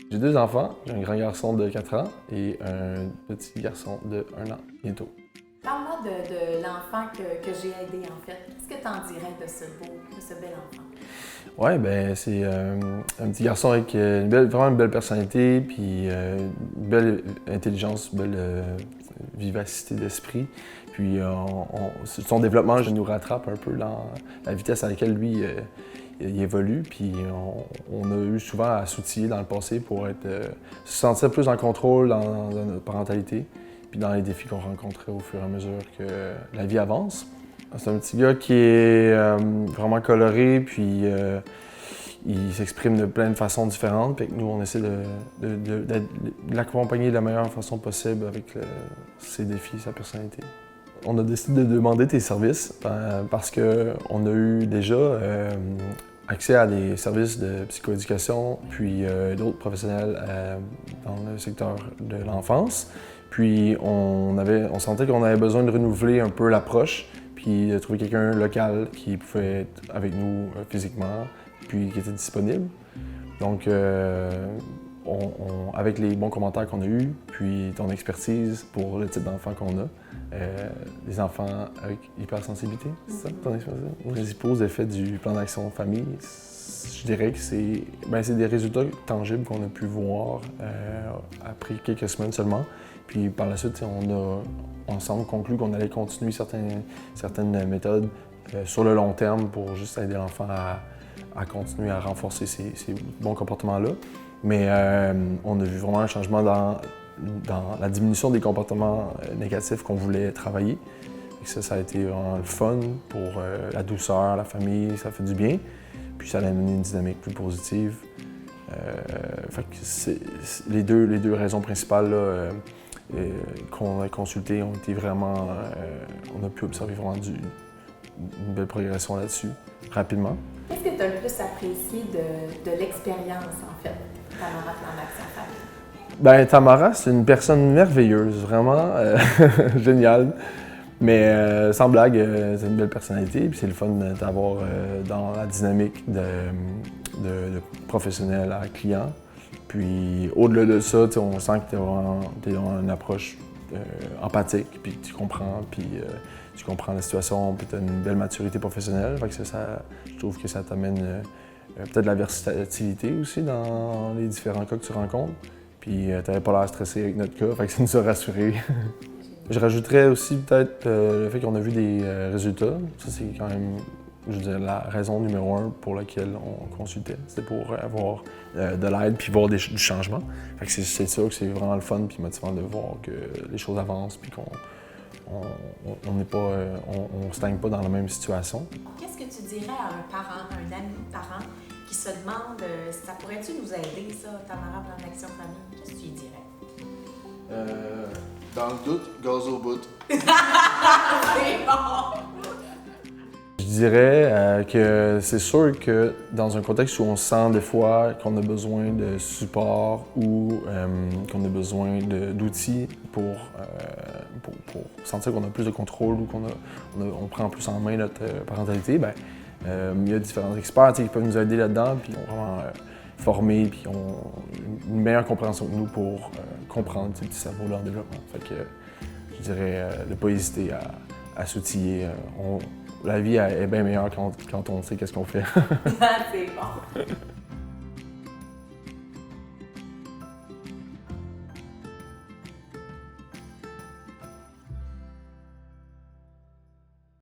J'ai 2 enfants, j'ai un grand garçon de 4 ans et un petit garçon de 1 an bientôt. Parle-moi de l'enfant que j'ai aidé, en fait. Qu'est-ce que tu en dirais de ce bel enfant? Ouais, ben c'est un petit garçon avec vraiment une belle personnalité, puis une belle intelligence, une belle vivacité d'esprit. Puis son développement, je nous rattrape un peu dans la vitesse à laquelle lui il évolue. Puis on a eu souvent à s'outiller dans le passé pour se sentir plus en contrôle dans notre parentalité, puis dans les défis qu'on rencontrait au fur et à mesure que la vie avance. C'est un petit gars qui est vraiment coloré, puis il s'exprime de plein de façons différentes. Puis nous, on essaie de l'accompagner de la meilleure façon possible avec ses défis, sa personnalité. On a décidé de demander tes services parce qu'on a eu déjà accès à des services de psychoéducation, puis d'autres professionnels dans le secteur de l'enfance. Puis on sentait qu'on avait besoin de renouveler un peu l'approche, puis de trouver quelqu'un local qui pouvait être avec nous physiquement, puis qui était disponible. Donc, avec les bons commentaires qu'on a eus, puis ton expertise pour le type d'enfant qu'on a, les enfants avec hypersensibilité, c'est ça ton expertise? Les principaux effets du plan d'action famille, je dirais que c'est des résultats tangibles qu'on a pu voir après quelques semaines seulement. Puis par la suite, on a ensemble conclu qu'on allait continuer certaines méthodes sur le long terme pour juste aider l'enfant à continuer à renforcer ces bons comportements-là. Mais on a vu vraiment un changement dans la diminution des comportements négatifs qu'on voulait travailler. Et ça a été vraiment le fun pour la douceur, la famille, ça fait du bien. Puis ça a amené une dynamique plus positive. Fait que les deux raisons principales là, qu'on a consultées ont été vraiment... on a pu observer vraiment une belle progression là-dessus, rapidement. Qu'est-ce que tu as le plus apprécié de l'expérience, en fait, Tamara Plan d'Action Famille? Ben, Tamara, c'est une personne merveilleuse, vraiment géniale. Mais sans blague, c'est une belle personnalité, puis c'est le fun d'avoir dans la dynamique de professionnel à client. Puis au-delà de ça, on sent que tu es dans une approche empathique, puis tu comprends la situation, puis tu as une belle maturité professionnelle. Fait que je trouve que ça t'amène peut-être de la versatilité aussi dans les différents cas que tu rencontres. Puis tu n'avais pas l'air stressé avec notre cas, fait que ça nous a rassurés. Je rajouterais aussi peut-être le fait qu'on a vu des résultats. Ça, c'est quand même, je veux dire, la raison numéro 1 pour laquelle on consultait. C'était pour avoir de l'aide puis voir du changement. Fait que c'est ça que c'est vraiment le fun puis motivant de voir que les choses avancent puis qu'on on stagne pas dans la même situation. Qu'est-ce que tu dirais à un parent, un ami parent, qui se demande ça pourrait-tu nous aider, ça, Tamara Plan d'Action Famille? Qu'est-ce que tu lui dirais? Dans le doute, gaz au bout. C'est bon! Je dirais que c'est sûr que dans un contexte où on sent des fois qu'on a besoin de support ou qu'on a besoin d'outils pour sentir qu'on a plus de contrôle ou qu'on prend plus en main notre parentalité, ben, il y a différents experts qui peuvent nous aider là-dedans, puis on vraiment formés, puis ont une meilleure compréhension que nous pour comprendre ces petits cerveaux-là en développement. Fait que je dirais de ne pas hésiter à s'outiller. La vie est bien meilleure quand on sait qu'est-ce qu'on fait. C'est bon!